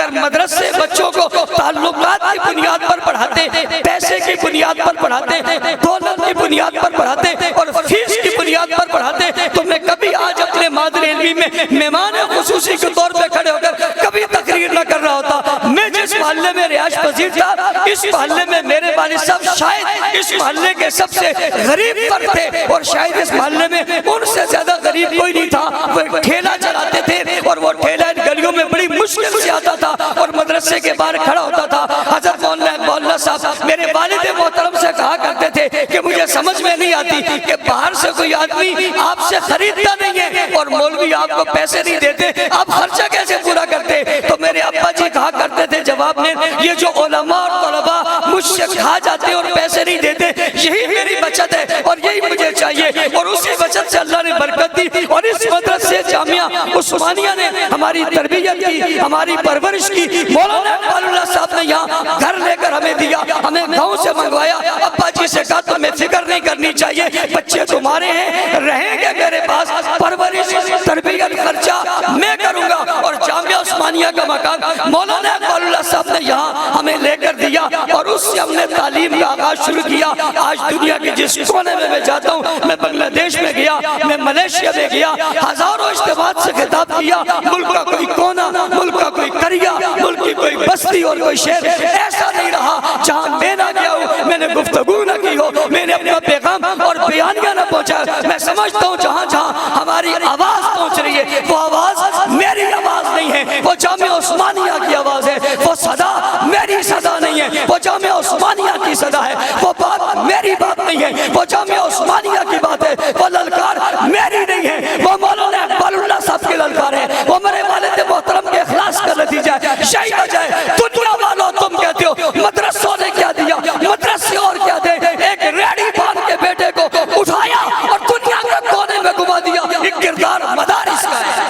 اگر مدرسے بچوں کو تعلقات کی بنیاد پر پڑھاتے، پیسے کی بنیاد پر پڑھاتے، دولت کی بنیاد پر پڑھاتے اور فیس کی بنیاد پر پڑھاتے تو میں کبھی آج اپنے مادر علمی میں مہمان خصوصی کے طور پہ کھڑے ہو کر کبھی تقریر نہ کر رہا ہوتا۔ میں جس محلے میں رہائش پذیر تھا، اس محلے میں میرے والد صاحب شاید اس محلے کے سب سے غریب فرد تھے، اور شاید اس محلے میں ان سے زیادہ غریب کوئی نہیں تھا۔ وہ ایک ٹھیلا چلاتے تھے اور وہ ٹھیلا ان گلیوں میں بڑی مشکل سے آتا تھا اور مدرسے کے باہر کھڑا ہوتا تھا۔ حضرت مولانا صاحب میرے والد محترم سے کہا کرتے تھے کہ مجھے سمجھ میں نہیں آتی کہ باہر سے کوئی آدمی آپ سے خریدتا نہیں ہے اور مولوی آپ کو پیسے نہیں دیتے، آپ خرچہ کیسے پورا کرتے؟ تو میرے ابا جی کہا کرتے تھے جواب میں، یہ جو علماء اور طلباء مجھ سے کھا جاتے اور پیسے نہیں دیتے، یہی میری بچت ہے اور یہی مجھے چاہیے، اور اسی بچت سے اللہ نے برکت دی اور اس مدرسے جامعہ عثمانیہ نے ہماری تربیت کی، ہماری پرورش کی۔ مولانا اقبال اللہ صاحب نے یہاں گھر لے کر ہمیں دیا، ہمیں گاؤں سے منگوایا۔ ابا جی سے کہا تمہیں فکر نہیں کرنی چاہیے، بچے تمہارے ہیں، رہیں گے میرے پاس، پرورش تربیت خرچہ میں کروں گا، اور جامعہ عثمانیہ کا مکان مولانا اقبال اللہ صاحب نے یہاں ہمیں لے کر دیا اور اس سے ہم نے تعلیم کا آغاز شروع کیا۔ آج دنیا کے جس کونے میں جاتا ہوں، میں بنگلہ دیش میں گیا، میں ملیشیا میں گیا، ہزاروں اجتماعات سے خطاب کیا، ملک کا کوئی کونا، ملک کا کوئی قریہ، ملک کی کوئی بستی اور کوئی شہر ایسا نہیں رہا جہاں میں نہ گیا ہوں، میں نے گفتگو نہ کی ہو، میں نے اپنا پیغام اور بیانیہ نہ پہنچا۔ میں سمجھتا ہوں جہاں جہاں ہماری آواز پہنچ رہی ہے وہ آواز میری آواز نہیں ہے، وہ جامعہ عثمانیہ کی آواز ہے، وہ صدا میری صدا نہیں ہے، وہ جامعہ عثمانیہ کی صدا ہے، وہ بات میری بات نہیں ہے، وہ جامعہ عثمانیہ کی بات ہے، وہ للکار میری نہیں ہے، وہ مولانا اقبال اللہ صاحب کی للکار ہے، وہ میرے والد محترم کے اخلاص کا نتیجہ ہے۔ شہید ہو جائے دنیا والوں، تم کہتے ہو مدرسوں نے کیا دیا، مدرسے اور کیا دے؟ ایک ریڑھی باندھ کے بیٹے کو اٹھایا اور دنیا کے کونے میں گھما دیا۔ ایک کردار مدارس کا ہے۔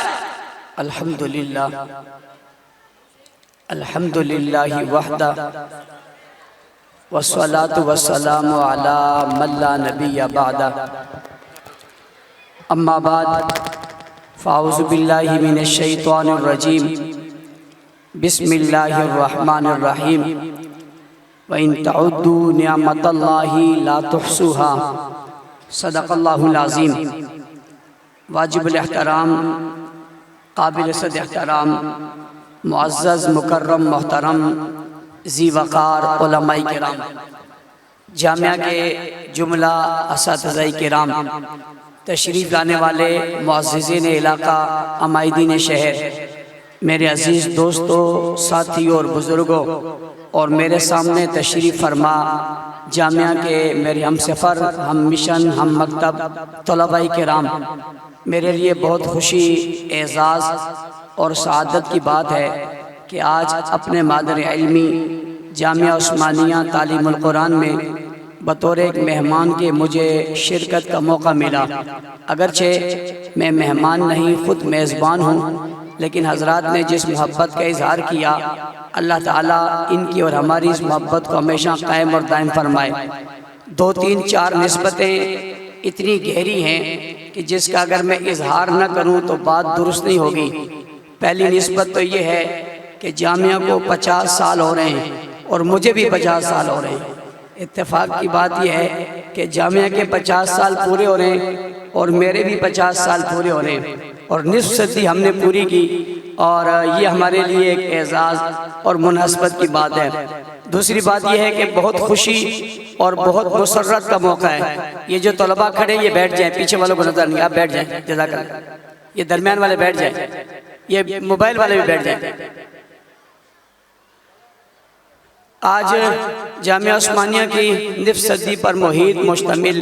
الحمدللہ الحمدللہ وحدہ والصلاة والسلام علی من لا نبی بعدہ، اما بعد فاعوذ باللہ من الشیطان الرجیم، بسم اللہ الرحمن الرحیم، وَإِن تَعُدُّوا نِعْمَةَ اللَّهِ لَا تُحْصُوهَا، صدق اللہ العظیم۔ واجب الاحترام، قابل صد احترام، معزز مکرم محترم ذی وقار علماء کرام، جامعہ کے جملہ اساتذہ کرام، تشریف لانے والے معززین علاقہ، عمائدین شہر، میرے عزیز دوستوں، ساتھیوں اور بزرگوں، اور میرے سامنے تشریف فرما جامعہ کے میرے ہم سفر، ہم مشن، ہم مکتب طلباء کرام، میرے لیے بہت خوشی، اعزاز اور سعادت کی بات ہے کہ آج اپنے مادر علمی جامعہ عثمانیہ تعلیم القرآن میں بطور ایک مہمان کے مجھے شرکت کا موقع ملا۔ اگرچہ میں مہمان نہیں، خود میزبان ہوں، لیکن حضرات نے جس محبت کا اظہار کیا، اللہ تعالیٰ ان کی اور ہماری اس محبت کو ہمیشہ قائم اور دائم فرمائے۔ 2 3 4 نسبتیں اتنی گہری ہیں کہ جس کا اگر میں اظہار نہ کروں تو بات درست نہیں ہوگی۔ پہلی نسبت تو یہ ہے کہ جامعہ کو 50 سال ہو رہے ہیں اور مجھے بھی 50 سال ہو رہے ہیں۔ اتفاق کی بات یہ ہے کہ جامعہ کے 50 سال پورے ہو رہے ہیں اور میرے بھی 50 سال پورے ہو رہے ہیں، اور نصف صدی ہم نے پوری کی، اور یہ ہمارے لیے ایک اعزاز اور مناسبت کی بات ہے۔ دوسری بات یہ ہے کہ بہت خوشی اور بہت مسرت کا موقع ہے۔ یہ جو طلباء کھڑے یہ بیٹھ جائیں، پیچھے والوں کو نظر نہیں، آپ بیٹھ جائیں، جزاک اللہ۔ یہ درمیان والے بیٹھ جائیں، یہ موبائل والے بھی بیٹھ جائیں۔ آج جامعہ عثمانیہ کی نصف صدی پر محیط مشتمل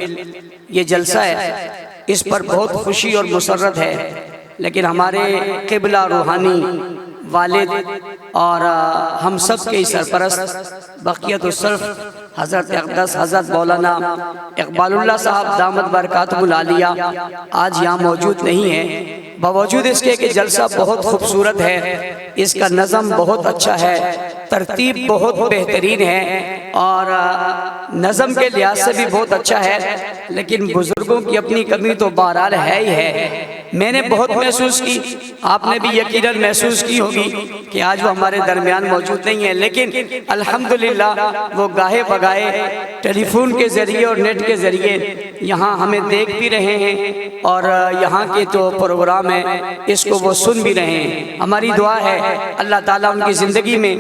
یہ جلسہ ہے، اس پر بہت خوشی اور مسرت ہے، لیکن ہمارے قبلہ روحانی والد اور ہم سب کے سرپرست بقیت الصرف حضرت اقدس حضرت مولانا اقبال اللہ صاحب دامت برکاتہ العالیہ آج یہاں موجود نہیں ہیں، باوجود اس کے کہ جلسہ بہت خوبصورت ہے، اس کا نظم بہت اچھا ہے، ترتیب بہت بہترین ہے، اور نظم کے لحاظ سے بھی بہت اچھا ہے، لیکن بزرگوں کی اپنی کمی تو بہرحال ہے ہی ہے۔ میں نے بہت محسوس کی، آپ نے بھی یقیناً محسوس کی ہوگی کہ آج وہ ہمارے درمیان موجود نہیں ہیں، لیکن الحمدللہ وہ گاہے بگائے ٹیلی فون کے ذریعے اور نیٹ کے ذریعے یہاں ہمیں دیکھ بھی رہے ہیں اور یہاں کے جو پروگرام ہے اس کو وہ سن بھی رہے ہیں۔ ہماری دعا ہے اللہ تعالیٰ ان کی زندگی میں،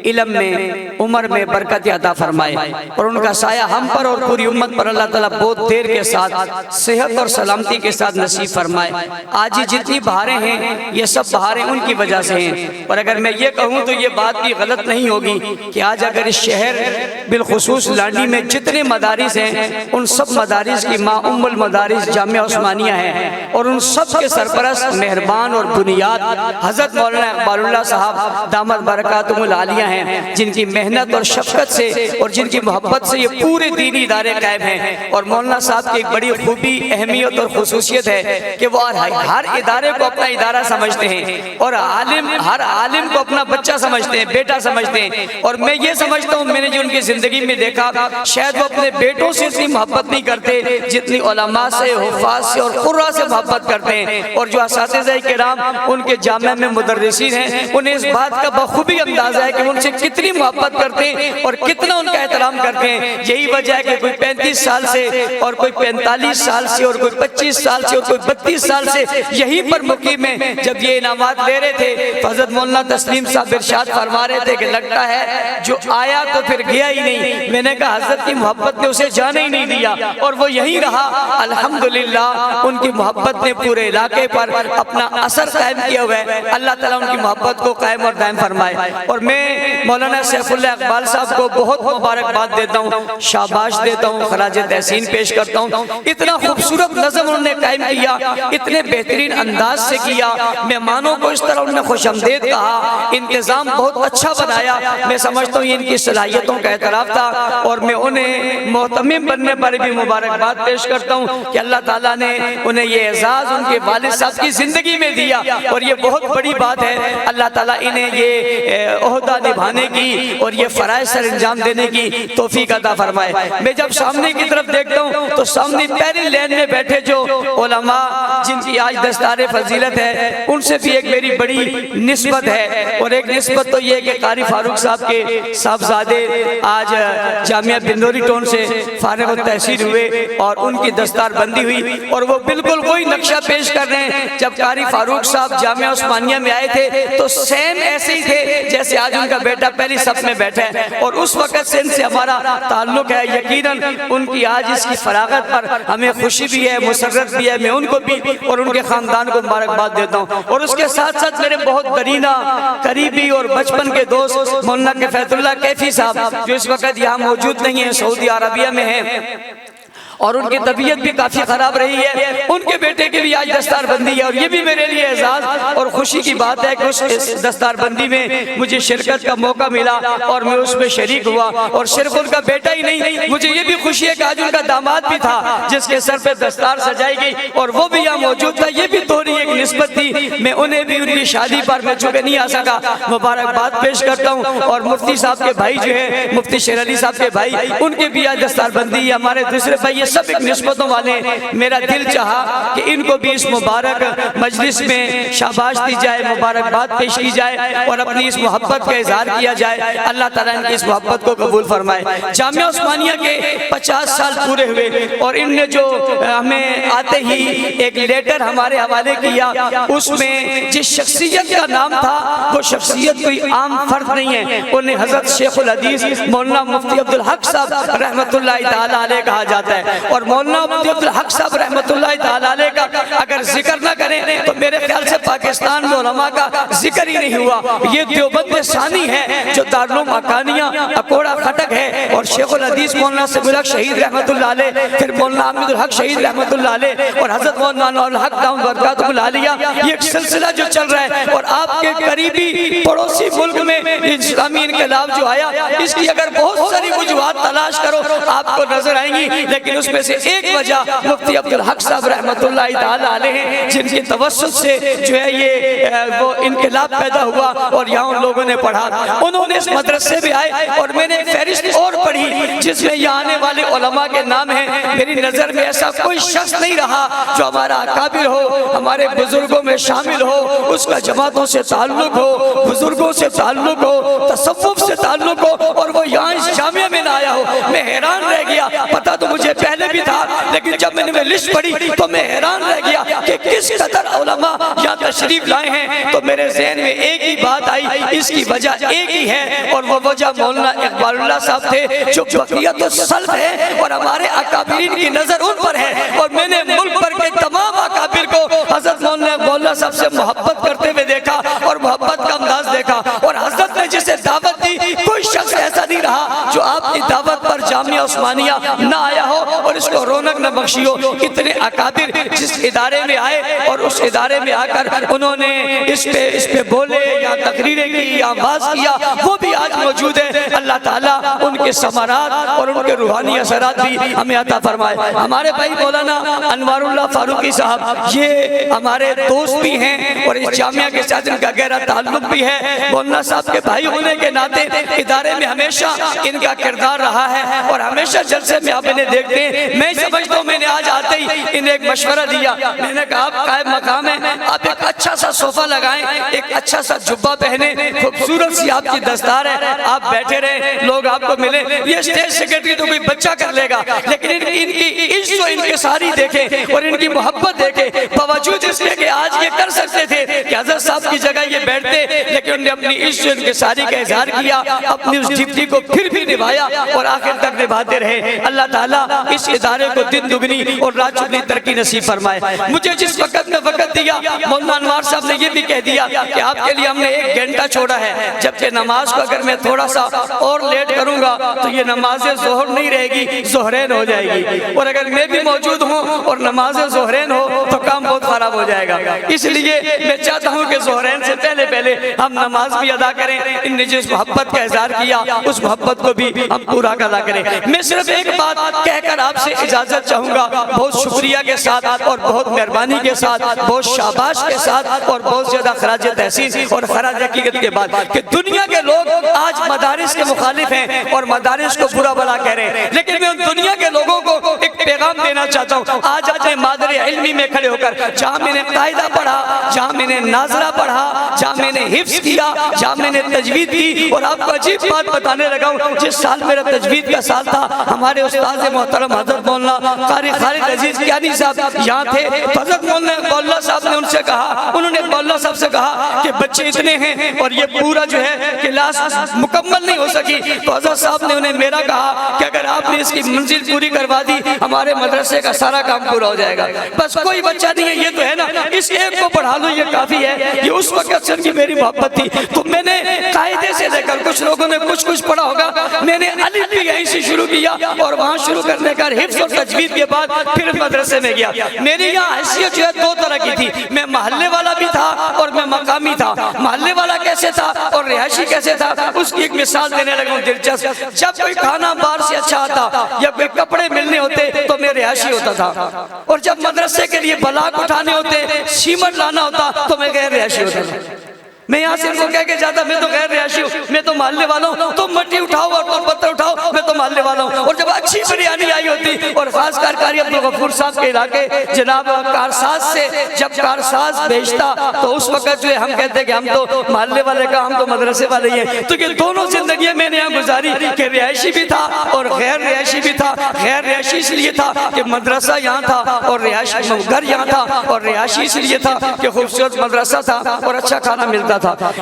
علم میں، عمر میں برکت عطا فرمائے اور ان کا سایہ ہم پر اور پوری امت پر اللہ تعالیٰ بہت دیر کے ساتھ صحت اور سلامتی کے ساتھ نصیب فرمائے۔ آج یہ جتنی بہاریں ہیں یہ سب بہاریں ان کی وجہ سے ہیں، اور اگر میں یہ کہوں تو یہ بات بھی غلط نہیں ہوگی کہ آج اگر اس شہر بالخصوص لانڈی میں جتنے مدارس ہیں ان سب مدارس کی ماں ام المدارس جامعہ عثمانیہ ہے، اور ان سب کے سرپرست مہربان اور بنیاد حضرت مولانا اقبال اللہ صاحب دامت برکاتہم العالیہ ہیں، جن کی محنت اور شفقت سے اور جن کی محبت سے یہ پورے دینی ادارے قائم ہیں۔ اور مولانا صاحب کی ایک بڑی خوبی، اہمیت اور خصوصیت ہے کہ وہ ہر ادارے کو اپنا ادارہ سمجھتے ہیں اور ہر عالم کو اپنا بچہ سمجھتے ہیں، بیٹا سمجھتے ہیں۔ اور میں یہ سمجھتا ہوں، میں نے جو ان کی زندگی میں دیکھا، شاید وہ اپنے بیٹوں سے اتنی محبت نہیں کرتے جتنی علماء سے، حفاظ سے اور قراء سے محبت کرتے ہیں۔ اور جو اساتذہ کرام ان کے جامعہ میں مدرسین ہیں، انہیں اس بات کا بخوبی اندازہ ہے کہ ان سے کتنی محبت کرتے ہیں اور کتنا ان کا احترام کرتے ہیں۔ یہی وجہ ہے کہ کوئی 35 سال سے اور کوئی 45 سال سے اور کوئی 25 سال سے اور کوئی 32 سال سے یہیں پر مقیم ہیں۔ جب یہ انعامات لے رہے تھے تو حضرت مولانا تسلیم صاحب ارشاد فرما رہے تھے کہ لگتا ہے جو آیا تو پھر گیا ہی نہیں۔ میں نے کہا حضرت کی محبت نے اسے جانے ہی نہیں دیا اور وہ یہیں رہا۔ الحمدللہ ان کی محبت نے پورے علاقے پر اپنا اثر قائم کیا ہوا ہے۔ اللہ تعالیٰ ان کی محبت کو قائم اور دائم فرمائے۔ اور میں مولانا سیف اللہ اقبال صاحب کو بہت مبارکباد دیتا ہوں، شاباش دیتا ہوں، خراج تحسین پیش کرتا ہوں۔ اتنا خوبصورت نظم انہوں نے قائم کیا، اتنے بہترین انداز سے کیا، مہمانوں کو اس طرح انہوں نے خوش آمدید کہا، انتظام بہت اچھا بنایا۔ میں سمجھتا ہوں یہ ان کی صلاحیتوں کا اعتراف تھا، اور میں انہیں محتمم بننے پر بھی مبارکباد پیش کرتا ہوں کہ اللہ تعالیٰ نے انہیں یہ اعزاز ان کے والد صاحب کی زندگی میں دیا، اور یہ بہت بڑی بات ہے۔ اللہ تعالیٰ انہیں یہ عہدہ نبھانے کی اور یہ فرائض سر انجام دینے کی توفیق عطا فرمائے۔ میں جب سامنے کی طرف دیکھتا ہوں تو سامنے پہلی لین میں بیٹھے جو علماء جن کی آج دستار فضیلت ہے، ان سے بھی ایک میری بڑی نسبت ہے، اور ایک نسبت تو یہ ہے کہ قاری فاروق صاحب کے صاحبزادے آج جامعہ بندوری ٹون سے فارغ التحصیل ہوئے اور ان کی دستار بندی ہوئی، اور وہ بالکل وہی نقشہ پیش کر رہے ہیں۔ جب قاری فاروق صاحب جامعہ عثمانیہ میں آئے تھے تو سیم ایسے ہی تھے جیسے آج ان کا بیٹا پہلی صف میں بیٹھا ہے، اور اس وقت سے ان سے ہمارا تعلق ہے۔ یقیناً ان کی آج اس کی فراغت پر ہمیں خوشی بھی ہے، مسرت بھی ہے۔ میں ان کو بھی اور ان کے خاندان کو مبارکباد دیتا ہوں، اور اس کے ساتھ ساتھ میرے بہت درینہ قریبی اور بچپن کے دوست مولانا کفایت اللہ کیفی صاحب جو اس وقت یہاں موجود نہیں ہیں، سعودی عربیہ میں ہیں، اور ان کی طبیعت بھی کافی خراب رہی ہے۔ ان کے بیٹے کی بھی آج دستار بندی ہے، اور یہ بھی میرے لیے اعزاز اور خوشی کی بات ہے کہ اس دستار بندی میں مجھے شرکت کا موقع ملا اور میں اس میں شریک ہوا۔ اور صرف ان کا بیٹا ہی نہیں، مجھے یہ بھی خوشی ہے کہ آج ان کا داماد بھی تھا جس کے سر پہ دستار سجائی گئی، اور وہ بھی یہاں موجود تھا۔ یہ بھی دوہری ایک نسبت تھی۔ میں انہیں بھی ان کی شادی پر میں چونکہ نہیں آ سکا مبارکباد پیش کرتا ہوں، اور مفتی صاحب کے بھائی جو ہے مفتی شیر علی صاحب کے بھائی، ان کے بھی آج دستار بندی ہے۔ ہمارے دوسرے بھائی سب ایک نسبتوں والے۔ میرا دل چاہا کہ ان کو بھی اس مبارک مجلس میں شاباش دی جائے، مبارکباد پیش کی جائے اور اپنی اس محبت کا اظہار کیا جائے۔ اللہ تعالیٰ ان کی اس محبت کو قبول فرمائے۔ جامعہ عثمانیہ کے 50 سال پورے ہوئے، اور ان نے جو ہمیں آتے ہی ایک لیٹر ہمارے حوالے کیا، اس میں جس شخصیت کا نام تھا وہ شخصیت کوئی عام فرد نہیں ہے، انہیں حضرت شیخ الحدیث مولانا مفتی عبدالحق صاحب رحمۃ اللہ تعالیٰ علیہ کہا جاتا ہے۔ اور مولانا مفتی عبدالحق صاحب رحمۃ اللہ تعالیٰ علیہ کا اگر ذکر نہ کریں تو میرے خیال سے پاکستان میں علماء کا ذکر ہی نہیں ہوا۔ یہ دیوبند ثانی ہے جو دارالعلوم حقانیہ اکوڑا خٹک ہے، اور شیخ الحدیث مولانا سمیع الحق شہید رحمۃ اللہ علیہ، پھر مولانا حامد الحق شہید رحمۃ اللہ علیہ، اور حضرت مولانا الحق دامت برکاتہم العالیہ۔ یہ ایک سلسلہ جو چل رہا ہے، اور آپ کے قریبی پڑوسی ملک میں اسلامی انقلاب جو آیا اس کی اگر بہت ساری وجوہات تلاش کرو آپ کو نظر آئیں گی، لیکن اس میں سے ایک وجہ مفتی عبدالحق صاحب رحمۃ اللہ تعالی علیہ ہیں، جن کی توسط سے جو ہے یہ وہ انقلاب پیدا ہوا اور یہاں ان لوگوں نے پڑھا۔ انہوں نے اس مدرسے میں آئے اور میں نے ایک فہرست اور پڑھی جس میں یہ آنے والے علماء کے نام ہیں۔ میری نظر میں ایسا کوئی شخص نہیں رہا جو ہمارا اکابر ہو، ہمارے بزرگوں میں شامل ہو، اس کا جماعتوں سے تعلق ہو، بزرگوں سے تعلق ہو، تصوف سے تعلق ہو، اور وہ یہاں اس جامعہ میں نہ آیا ہو۔ میں حیران رہ گیا، پتہ تو مجھے پہلے بھی تھا، لیکن جب میں نے لسٹ پڑھی تو میں حیران رہ گیا کہ کس قدر علماء یہاں تشریف لائے ہیں۔ تو میرے ذہن میں ایک ہی بات آئی، اس کی وجہ ایک ہی ہے، اور وہ وجہ مولانا اقبال اللہ صاحب تھے جو بقیت السلف ہے اور ہمارے اکابرین کی نظر ان پر ہے۔ اور میں نے ملک پر کے تمام اکابر کو حضرت مولانا اقبال اللہ صاحب سے محبت کرتے ہوئے دیکھا اور محبت کا انداز دیکھا، اور حضرت نے جسے دعوت دی کوئی شخص ایسا نہیں رہا جو آپ کی دعوت پر جامعہ عثمانیہ نہ آیا ہو اور اس کو رونق نہ بخشی ہو۔ اتنے اکابر جس ادارے میں آئے اور اس ادارے میں آ کر انہوں نے اس پہ بولے یا تقریریں کی یا آواز کیا، وہ بھی آج موجود ہے۔ اللہ تعالیٰ ان کے ثمرات اور ان کے روحانی اثرات بھی ہمیں عطا فرمائے۔ ہمارے بھائی مولانا انوار اللہ فاروقی صاحب یہ ہمارے دوست بھی ہیں اور اس جامعہ کے ساتھ ان کا گہرا تعلق بھی ہے۔ مولانا صاحب کے بھائی ہونے کے ناطے ادارے میں ہمیشہ ان کا کردار رہا ہے اور ہمیشہ جلسے میں آپ انہیں دیکھتے ہیں۔ میں سمجھتا ہوں میں نے آج آتے ہی انہیں ایک مشورہ دیا، میں نے کہا آپ قائم مقام ہیں، آپ ایک اچھا سا صوفہ لگائیں، ایک اچھا سا جبہ پہنیں، خوبصورت سی آپ کی دستار ہے، آپ بیٹھے رہیں، لوگ آپ کو ملیں۔ یہ اسٹیج سیکرٹری تو کوئی بچہ کر لے گا، لیکن ان کی عزت و انکساری دیکھیں اور ان کی محبت دیکھیں، باوجود اس کے کہ آج یہ کر سکتے تھے کہ حضرت صاحب کی جگہ یہ بیٹھتے، لیکن انہوں نے اپنی عزت و انکساری کا اظہار کیا، اپنی اس ڈیوٹی کو پھر بھی نبھایا اور آخر تک نبھاتے رہے۔ اللہ تعالیٰ اس ادارے کو دن دگنی اور رات چگنی ترقی نصیب فرمائے۔ مجھے جس وقت میں وقت دیا مولانا انوار صاحب نے یہ بھی کہہ دیا کہ آپ کے لیے ہم نے 1 گھنٹہ چھوڑا ہے، جبکہ نماز کو اگر میں تھوڑا سا اور لیٹ کروں گا تو یہ نماز ظہر نہیں رہے گی، ظہرین ہو جائے گی، اور اگر میں بھی موجود ہوں اور نماز ظہرین ہو تو کام بہت خراب ہو جائے گا۔ اس لیے میں چاہتا ہوں کہ ظہرین سے پہلے ہم نماز بھی ادا کریں۔ ان نے جس محبت کا اظہار کیا اس محبت کو بھی ہم پورا ادا کریں۔ میں صرف ایک بات کہہ کر آپ سے اجازت چاہوں گا، بہت شکریہ کے ساتھ اور بہت مہربانی کے ساتھ، بہت شاباش کے ساتھ اور بہت زیادہ خراج تحسین اور خراج حقیقت کے بعد کہ دنیا کے لوگ آج مدارس کے مخالف ہیں اور مدارس کو برا بلا کہہ رہے ہیں، لیکن میں ان دنیا کے لوگوں کو ایک پیغام دینا چاہتا ہوں۔ آج اپنے مادر علمی میں کھڑے ہو کر جہاں میں نے قاعدہ پڑھا، جہاں میں نے ناظرہ پڑھا، جہاں میں نے حفظ کیا، جہاں میں نے تجوید کی، اور آپ کو عجیب بات بتانے لگا ہوں، جس سال میرا تجوید کا سال تھا ہمارے استاد محترم حضرت مولانا قاری خالد عزیز کیانی صاحب یہاں تھے، حضرت مولانا اقبال اللہ صاحب نے ان سے کہا، انہوں نے اقبال اللہ صاحب سے کہا کہ بچے اتنے ہیں اور یہ پورا جو ہے کلاس مکمل نہیں ہو سکی، تو حضرت صاحب نے انہیں میرا کہا کہ اگر آپ نے اس کی منزل پوری کروا دی ہمارے مدرسے کا سارا کام پورا ہو جائے گا۔ بس کوئی بچہ نہیں ہے، یہ تو ہے نا، اس ایک کو پڑھا لو یہ کافی ہے۔ یہ اس وقت سے کی میری محبت تھی، تو میں نے قاعدے سے لے کر کچھ لوگوں نے کچھ پڑھا ہوگا، میں نے الف بھی یہیں سے شروع کیا اور وہاں شروع کرنے کا حفظ اور تجوید کے بعد پھر مدرسے میں گیا۔ میری یہاں حیثیت جو ہے 2 طرح کی تھی، میں محلے والا بھی تھا اور میں مقامی تھا۔ محلے والا کیسے تھا اور رہائشی کیسے تھا اس کی ایک مثال دینے لگا ہوں دلچسپ۔ جب کوئی کھانا باہر سے اچھا آتا یا کوئی کپڑے ملنے ہوتے تو میں رہائشی ہوتا تھا، اور جب مدرسے کے لیے بلاک اٹھانے ہوتے، سیمنٹ لانا ہوتا تو میں غیر رہائشی ہوتا تھا۔ میں یہاں سے ان کو کہہ کے جاتا میں تو غیر رہائشی ہوں، میں تو محلے والا ہوں، تم مٹی اٹھاؤ اور تم پتھر اٹھاؤ، میں تو محلے والا ہوں۔ اور جب اچھی بریانی آئی ہوتی اور خاص کر قاری عبدالغفور صاحب کے علاقے جناب کارساز سے جب کارساز بھیجتا تو اس وقت جو ہے ہم کہتے کہ ہم تو محلے والے کا، ہم تو مدرسے والے ہی ہیں۔ تو یہ دونوں زندگیاں میں نے یہاں گزاری کہ رہائشی بھی تھا اور غیر رہائشی بھی تھا۔ غیر رہائشی اس لیے تھا کہ مدرسہ یہاں تھا اور رہائشی گھر یہاں تھا، اور رہائشی اس لیے تھا کہ خوبصورت مدرسہ تھا اور اچھا کھانا ملتا تھا۔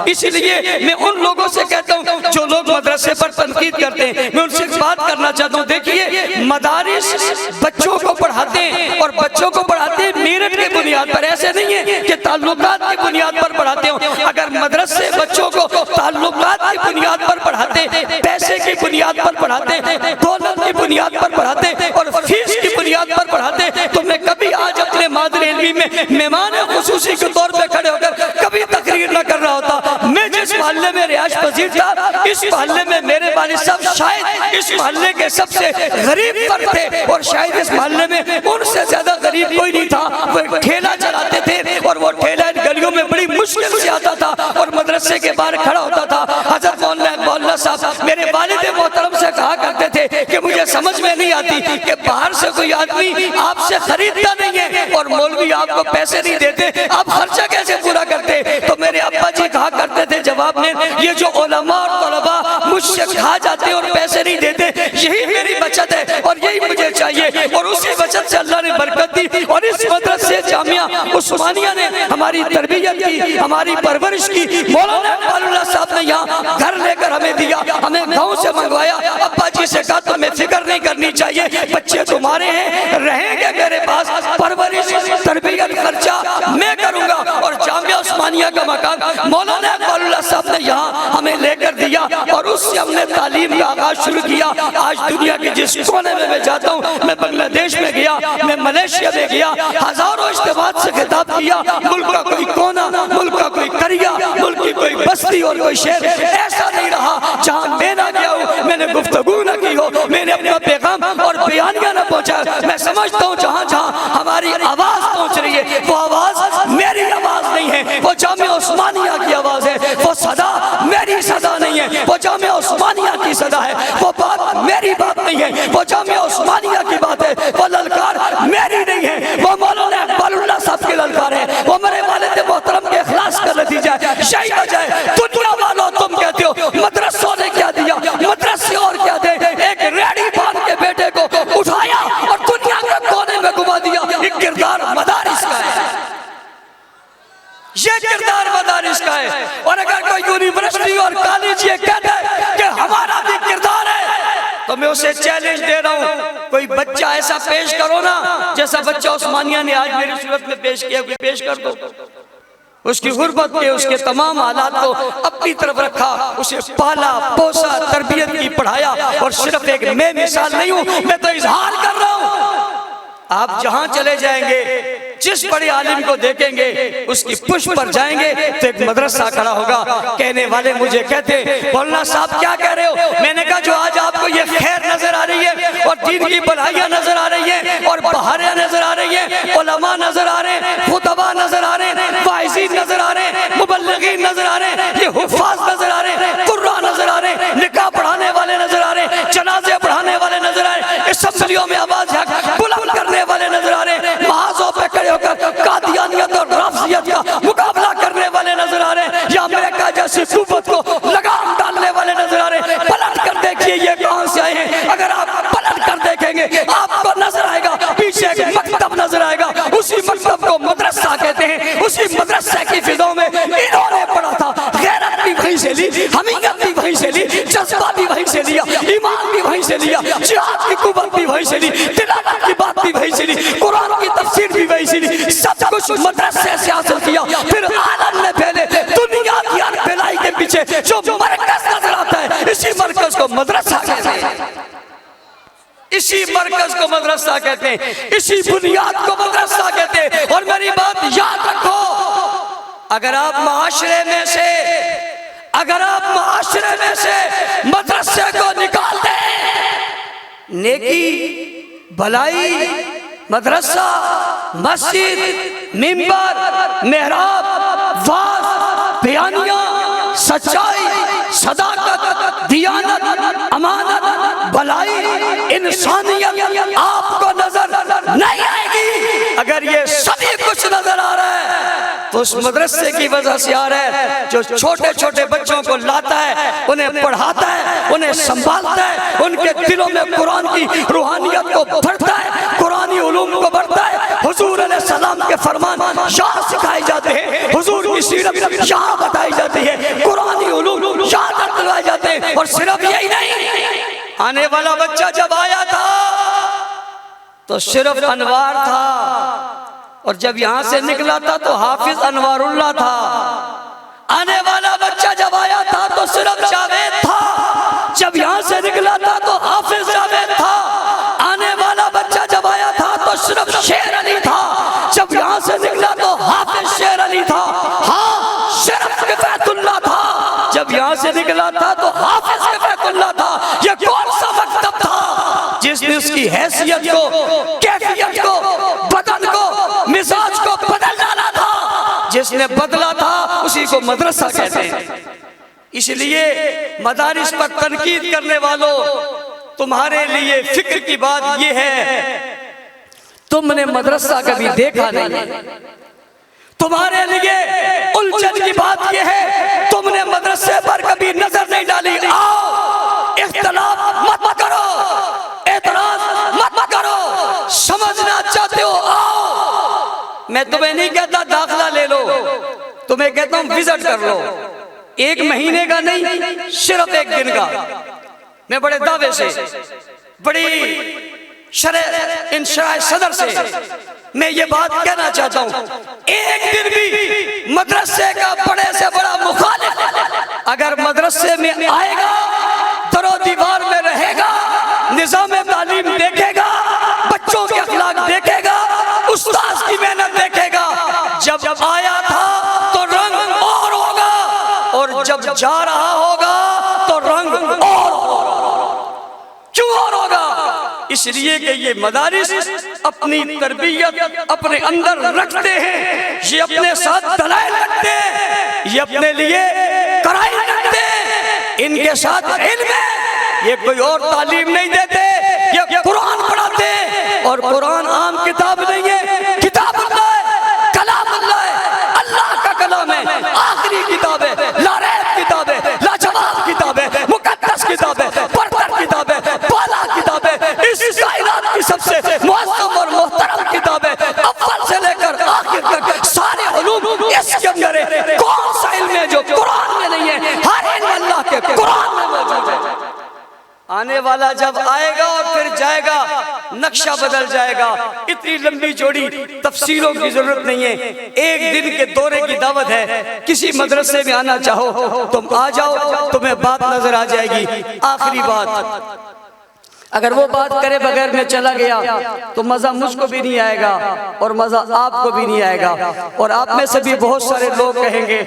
اسی لیے میں ان لوگوں سے کہتا ہوں جو لوگ مدرسے پر تنقید کرتے ہیں، میں ان سے بات کرنا چاہتا ہوں، دیکھیے مدارس بچوں کو پڑھاتے ہیں اور بچوں کو پڑھاتے ہیں میرٹ کی بنیاد پر، ایسے نہیں ہے کہ تعلقات کی بنیاد پر پڑھاتے ہوں۔ اگر مدرسے بچوں کو تعلقات کی بنیاد پر پڑھاتے، پیسے کی بنیاد پر پڑھاتے، دولت کی بنیاد پر پڑھاتے اور فیس کی بنیاد پر پڑھاتے تو میں کبھی آج اپنے مادر علمی میں مہمان خصوصی کے طور پہ کھڑے ہو کر کبھی تقریر نہ کر رہا ہوتا۔ میں جس محلے میں رہائش پذیر تھا، اس محلے میں میرے والد صاحب شاید اس محلے کے سب سے غریب فرد تھے، اور شاید اس محلے میں ان سے زیادہ غریب کوئی نہیں تھا۔ وہ ایک ٹھیلا چلاتے تھے اور وہ ٹھیلا ان گلیوں میں بڑی مشکل سے آتا تھا اور مدرسے کے باہر کھڑا ہوتا تھا۔ حضرت مولانا صاحب میرے والد محترم سے کہا کرتے تھے کہ مجھے سمجھ میں نہیں آتی کہ باہر سے کوئی آدمی آپ سے خریدتا نہیں ہے اور مولوی آپ کو پیسے نہیں دیتے، آپ خرچہ کیسے پورا کرتے؟ تو میرے ابا جی کہا کرتے تھے جواب میں، یہ جو علماء اور طلباء مجھ سے کھا جاتے اور پیسے نہیں دیتے، یہی میری بچت ہے اور یہی مجھے چاہیے، اور اسی بچت سے اللہ نے برکت دی، اور اس مدرسے جامعہ عثمانیہ نے ہماری تربیت کی، ہماری پرورش کی۔ مولانا اقبال اللہ صاحب نے یہاں گھر لے کر ہمیں دیا، ہمیں گاؤں سے منگوایا۔ ابا جی سے کہا تمہیں فکر نہیں کرنی چاہیے، بچے تمہارے ہیں، رہیں گے میرے پاس، پرورش تربیت خرچہ میں کروں گا، اور جامعہ عثمانیہ کا مکان مولانا اقبال اللہ صاحب نے یہاں ہمیں لے کر دیا، اور اس سے ہم نے تعلیم کا آغاز شروع کیا۔ آج دنیا کے جس کونے میں میں جاتا ہوں، میں بنگلہ دیش میں گیا، میں ملیشیا میں گیا، ہزاروں اجتماعات سے خطاب کیا، ملک کا کوئی کونا، ملک کا کوئی قریہ، ملک کی کوئی بستی اور کوئی شہر ایسا نہیں رہا جہاں میں نہ گیا ہوں، میں نے گفتگو نہ کی ہو، میں نے اپنا پیغام اور بیانیہ نہ پہنچا۔ میں سمجھتا ہوں جہاں جہاں ہماری آواز پہنچ رہی ہے، وہ آواز میری آواز نہیں ہے، وہ جامعہ عثمانیہ کی آواز ہے، وہ صدا میری صدا نہیں ہے، وہ جامعہ عثمانیہ کی صدا ہے، وہ بات میری بات نہیں ہے، وہ جامعہ عثمانیہ کی بات ہے، وہ للکار میری نہیں ہے، وہ مولانا اقبال اللہ صاحب کی للکار ہے، وہ میرے والد محترم کے اخلاص کا نتیجہ ہے۔ شہید ہو جائے دنیا والوں، تم کہتے ہو مدرسوں نے کیا دیا، مدرسے اور کیا دے، ایک ریڑھی باندھ کے بیٹے کو اٹھایا اور دنیا کے کونے میں گھما دیا۔ یہ کردار مدارس کا ہے، یہ کردار مدارس کا ہے، اور اگر کوئی یونیورسٹی اور کالج یہ کہتا ہے کہ ہمارا بھی کردار ہے، تو میں اسے چیلنج دے رہا ہوں، کوئی بچہ ایسا پیش کرو نا جیسا بچہ عثمانیہ نے آج میری صورت میں پیش کیا، کوئی پیش کر دو۔ اس کی غربت کے، اس کے تمام حالات کو اپنی طرف رکھا، اسے پالا پوسا، تربیت کی، پڑھایا، اور صرف ایک میں مثال نہیں ہوں، میں تو اظہار کر رہا ہوں۔ آپ جہاں چلے جائیں گے، جس بڑے عالم کو دیکھیں گے، اس کی پشت پر جائیں گے تو ایک مدرسہ کھڑا ہوگا۔ کہنے والے مجھے کہتے مولانا صاحب کیا کہہ رہے ہو؟ میں نے کہا جو آج آپ کو یہ خیر نظر آ رہی ہے، اور دین کی بھلائیاں نظر آ رہی ہیں، اور بہاریاں نظر آ رہی ہیں، علماء نظر آ رہے ہیں، خطباء نظر آ رہے ہیں، واعظین نظر آ رہے ہیں، مبلغین نظر آ رہے ہیں، یہ حفاظ نظر آ رہے ہیں، قراء نظر آ رہے ہیں، نکاح پڑھانے والے نظر آ رہے ہیں، جنازے پڑھانے والے نظر آ رہے ہیں، اسمبلیوں میں آواز بلند کرنے والے نظر آ رہے ہیں، محاذوں پہ کھڑے ہو کر قادیانیت اور رافضیت کا مقابلہ کرنے والے نظر آ رہے ہیں، یا امریکہ جیسی قوت کو لگام ڈالنے والے نظر آ رہے ہیں۔ پلٹ کر دیکھیے یہ کہاں سے آئے ہیں، اگر آپ پلٹ کر دیکھیں گے آپ کو نظر آئے گا پیچھے ایک مکتب نظر آئے گا، اسی مکتب کو مدرسہ کہتے ہیں، اسی مدرسے کی فضاؤں میں انہوں نے پڑھا تھا، غیرت بھی وہیں سے لی، حمیت بھی وہیں سے لی، جذبہ بھی وہیں سے لیا، ایمان بھی وہیں سے لیا، جہاد کی قوت بھی وہیں سے لی، تلاوت کی بات بھی وہیں سے لی، قرآن کی تفسیر بھی وہیں سے لی، سب کچھ مدرسے سے حاصل کیا۔ پھر عالم نے پہلے دنیا کی ہر بھلائی کے پیچھے جو مرکز نظر آتا ہے، اسی مرکز کو مدرسہ کہتے ہیں، اسی مرکز کو مدرسہ کہتے ہیں، اسی بنیاد کو مدرسہ کہتے ہیں۔ اور میری بات یاد رکھو، اگر آپ معاشرے میں سے مدرسے کو نکال دیں، نیکی، بھلائی، مدرسہ، مسجد، منبر، محراب، واعظ، بیانیہ، سچائی، صداقت، دیانت، امانت، بھلائی، انسانیت آپ کو نظر نہیں آئے گی۔ اگر یہ سبھی کچھ نظر آ رہا ہے تو اس مدرسے کی وجہ سے آ رہا ہے، جو چھوٹے چھوٹے بچوں کو لاتا ہے، انہیں پڑھاتا ہے، انہیں سنبھالتا ہے، ان کے دلوں میں قرآن کی روحانیت کو بڑھتا ہے، قرآنی علوم کو بڑھتا ہے، حضور علیہ السلام کے فرمان یہاں سکھائے جاتے ہیں، حضور کی سیرت یہاں بتائی جاتی ہے، قرآنی علوم یہاں دلوائے جاتے ہیں۔ اور صرف یہی نہیں، آنے والا بچہ جب آیا تھا تو صرف انوار تھا، اور جب یہاں سے نکلا تھا تو حافظ انوار اللہ تھا۔ آنے والا بچہ جب آیا تھا تو صرف جاوید تھا، جب یہاں سے نکلا تھا تو حافظ جاوید تھا۔ آنے والا بچہ جب آیا تھا تو صرف شیر علی تھا، جب یہاں سے نکلا تو حافظ شیر علی تھا۔ ہاں، صرف کفایت اللہ تھا، تھا تو حافظ کے بیت اللہ تھا۔ یہ کون سا مکتب تھا جس نے اس کی حیثیت کو، کیفیت کو، بدن کو، مزاج کو بدل ڈالا تھا؟ جس نے بدلا تھا اسی کو مدرسہ کہتے ہیں۔ اس لیے مدارس پر تنقید کرنے والوں، تمہارے لیے فکر کی بات یہ ہے، تم نے مدرسہ کبھی دیکھا نہیں۔ تمہارے لیے الجھن کی بات یہ ہے، تم نے مدرسے پر کبھی نظر نہیں ڈالی۔ آؤ، اختلاف مت کرو، اعتراض مت کرو، سمجھنا چاہتے ہو آؤ۔ میں تمہیں نہیں کہتا داخلہ لے لو، تمہیں کہتا ہوں وزٹ کر لو، 1 مہینے کا نہیں، صرف 1 دن کا۔ میں بڑے دعوے سے، بڑی شرح انشراح صدر سے میں یہ بات کہنا چاہتا ہوں، 1 دن بھی مدرسے کا بڑے سے بڑا مخالف اگر مدرسے میں آئے گا، در و دیوار میں رہے گا، نظام تعلیم دیکھے گا، بچوں کے اخلاق دیکھے گا، استاذ کی محنت دیکھے گا، جب آیا تھا تو رنگ اور ہوگا، اور جب جا رہا ہوگا تو رنگ اور ہوگا۔ کیوں اور ہوگا؟ اس لیے کہ یہ مدارس اپنی تربیت اپنے اندر رکھتے ہیں، یہ اپنے ساتھ دلائل رکھتے ہیں، یہ اپنے لیے قرائن رکھتے ہیں، ان کے ساتھ علم ہے، یہ کوئی اور تعلیم نہیں دیتے، یہ قرآن پڑھاتے ہیں، اور قرآن عام کتاب نہیں ہے، کتاب اللہ ہے، کلام اللہ ہے، اللہ کا کلام ہے، آخری کتاب ہے، لا ریب کتاب ہے، لاجواب کتاب ہے، مقدس کتاب ہے، برتر کتاب ہے، بالا کتاب ہے، اس کائنات کی سب سے معظم اور محترم کتاب ہے، اول سے لے کر آخر تک سارے علوم اس کے اندر ہے۔ کون سا علم ہے جو قرآن میں نہیں ہے؟ ہر علم اللہ کے قرآن میں موجود ہے۔ آنے والا جب آئے گا اور پھر جائے گا، نقشہ بدل جائے گا۔ اتنی لمبی چوڑی تفصیلوں کی ضرورت نہیں ہے، 1 دن کے دورے کی دعوت ہے، کسی مدرسے میں آنا چاہو تم آ جاؤ، تمہیں بات نظر آ جائے گی۔ آخری بات، اگر وہ بات کرے بغیر میں چلا گیا تو مزہ مجھ کو بھی نہیں آئے گا اور مزہ آپ کو بھی نہیں آئے گا، اور آپ میں سے بھی بہت سارے لوگ کہیں گے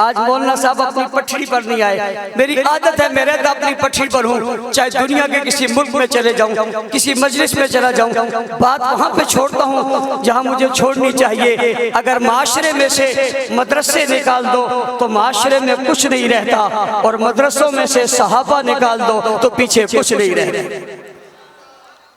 آج مولانا صاحب اپنی پٹھڑی پر نہیں آئے۔ میری عادت ہے، میں رہتا اپنی پٹھڑی پر ہوں، چاہے دنیا کے کسی ملک میں چلے جاؤں، کسی مجلس میں چلا جاؤں، بات وہاں پہ چھوڑتا ہوں جہاں مجھے چھوڑنی چاہیے۔ اگر معاشرے میں سے مدرسے نکال دو تو معاشرے میں کچھ نہیں رہتا، اور مدرسوں میں سے صحابہ نکال دو تو پیچھے کچھ نہیں رہتا۔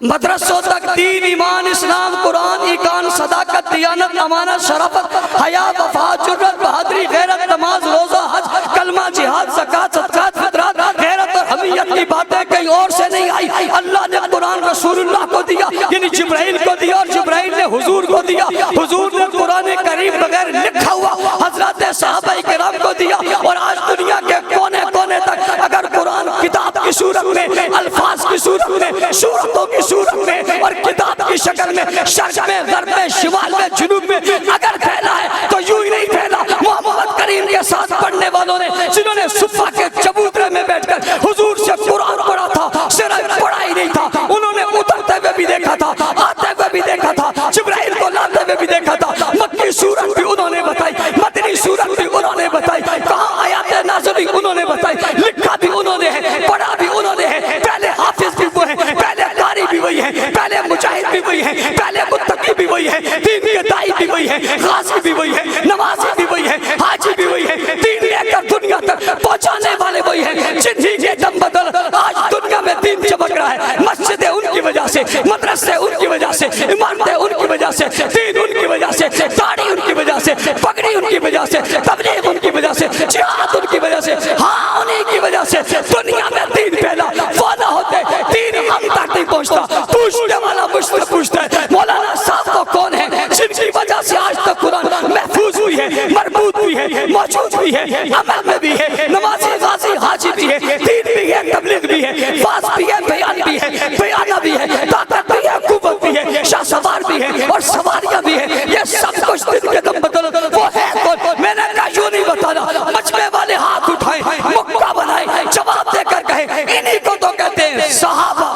مدرسوں تک دین، ایمان، اسلام، قرآن، ایقان، صداقت، دیانت، امانت، شرافت، حیا، وفا، جرات، بہادری، غیرت، نماز، روزہ، حج، کلمہ، جہاد، زکوٰۃ، صدقات، فطرات، غیرت اور حمیت کی باتیں کہیں اور سے نہیں آئی۔ اللہ نے قرآن رسول اللہ کو دیا، یعنی جبرائیل کو دیا، اور جبرائیل نے حضور کو دیا، حضور نے قرآن کریم بغیر لکھا ہوا حضرات صحابہ کرام کو دیا، اور آج دنیا کے کونے کونے تک اگر قرآن کتاب کی صورت میں، الفاظ کی صورت میں، صورتوں کی صورت میں اور کتاب کی شکل میں، شرق میں، غرب میں، شمال میں، جنوب میں اگر پھیلا ہے تو یوں ہی نہیں پھیلا۔ محمد کریم کے ساتھ پڑھنے والوں نے، جنہوں نے صفہ کے چبوترے میں بیٹھ کر حضور سے قرآن پڑھا تھا، صرف پڑھا ہی نہیں تھا، انہوں نے اترتے ہوئے بھی دیکھا تھا، آتے ہوئے بھی دیکھا تھا، جبرائیل کو لاتے ہوئے بھی دیکھا تھا، مکی صورت بھی انہوں نے بتائی، مدنی صورت بھی انہوں نے بتائی، کہاں آیات نازلی انہوں نے بتائی، لکھا بھی انہوں نے ہے، پڑھا بھی انہوں نے ہے، پہلے حافظ بھی وہ ہیں، پہلے قاری بھی وہی ہے، پہلے مجاہد بھی وہی ہے، پہلے متقی بھی وہی ہے، دین کے دائی بھی وہی ہے، غازی بھی وہی ہے، نمازی بھی وہی ہے، حاجی بھی وہی ہے، دین لے کر دنیا تک پہنچانے والے وہی ہیں، جنہی کے دم بدل آج دنیا میں دین چمک رہا ہے۔ مسجدیں ان کی وجہ سے، مدرسے ان کی وجہ سے، عمارتیں ان کی وجہ سے، دین ان کی وجہ سے، داڑھی ان کی وجہ سے، پگڑی ان کی وجہ سے، تبلیغ ان کی وجہ سے، جہاد ان کی وجہ سے، ہاں انہی کی وجہ سے دنیا میں دین پھیلا۔ وہ نہ ہوتے دین ہم تک نہیں پہنچتا۔ پوچھنے والا مجھ سے پوچھتا ہے مولانا صاحب وہ کون ہے جن کی وجہ سے آج تک قرآن محفوظ ہوئی ہے، مربوط بھی ہے، موجود بھی ہے، عمل میں بھی ہے، نمازی، غازی، حاجی بھی ہے، دین بھی ہے، تبلیغ بھی ہے، فاس بھی ہے، بیان بھی ہے، بیانہ بھی ہے، طاقت بھی ہے، قوت بھی ہے، شاہ سوار بھی ہے اور سواریاں بھی ہے، یہ سب کچھ دن کے دم بدل وہ ہے کون؟ میں نے کہا یوں نہیں بتانا، مجمع والے ہاتھ اٹھائیں، مکہ بنائیں، جواب دے کر کہیں انہی کو تو کہتے ہیں صحابہ،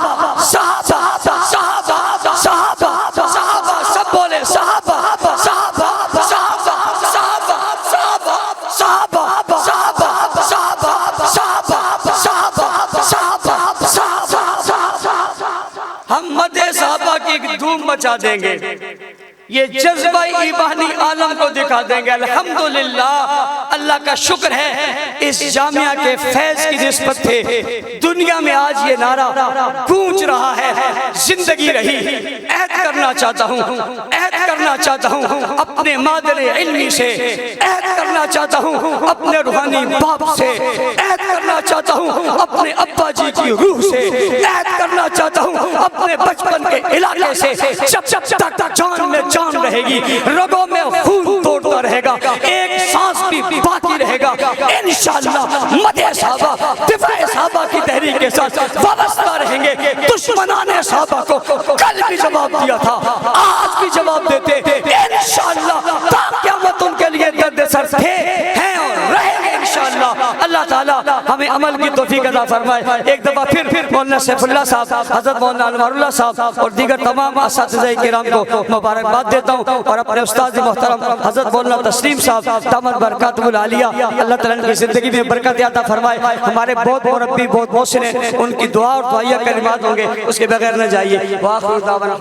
صحابہ، صحابہ، صحابہ، صحابہ، سب بولے صحابہ، صحابہ، صحابہ، صحابہ، صحابہ، صحابہ، صحابہ، صحابہ، صحابہ، بچا دیں گے، یہ جذبہ ایمانی عالم کو دکھا دیں گے۔ الحمدللہ، اللہ کا شکر ہے اس جامعہ کے فیض کی نسبت سے دنیا میں آج یہ نعرہ گونج رہا ہے، زندگی رہی۔ عہد کرنا چاہتا ہوں اپنے مادر علمی سے، عہد کرنا چاہتا ہوں اپنے روحانی باپ سے، عہد کرنا چاہتا ہوں اپنے ابا جی کی روح سے، عہد کرنا چاہتا ہوں اپنے بچپن کے علاقے سے۔ جب تک جان میں جان رہے گی، رگوں میں خون دوڑتا رہے گا، ایک سانس بھی باقی رہے گا، انشاءاللہ مدح صحابہ، دفاع صحابہ کی تحریک کے ساتھ وابستہ رہیں گے۔ دشمنان صحابہ کو کل بھی جواب دیا تھا، آج بھی جواب دیتے، انشاءاللہ تا قیامت ان کے لیے درد سر تھے، ہیں اور رہیں گے انشاءاللہ۔ اللہ تعالیٰ ہمیں عمل کی توفیق عطا فرمائے۔ ایک دفعہ پھر مولانا سیف اللہ صاحب، حضرت مولانا انوار اللہ صاحب اور دیگر تمام اساتذہ کرام کو مبارکباد دیتا ہوں، اور اپنے استاد محترم حضرت مولانا تسلیم صاحب دامت برکاتہ العالیہ، اللہ تعالیٰ ان کی زندگی میں برکت عطا فرمائے۔ ہمارے بہت مربی، بہت محسن ہیں، ان کی دعا اور دعائیہ کلمات ہوں گے، اس کے بغیر نہ جائیے۔ وآخر دعوانا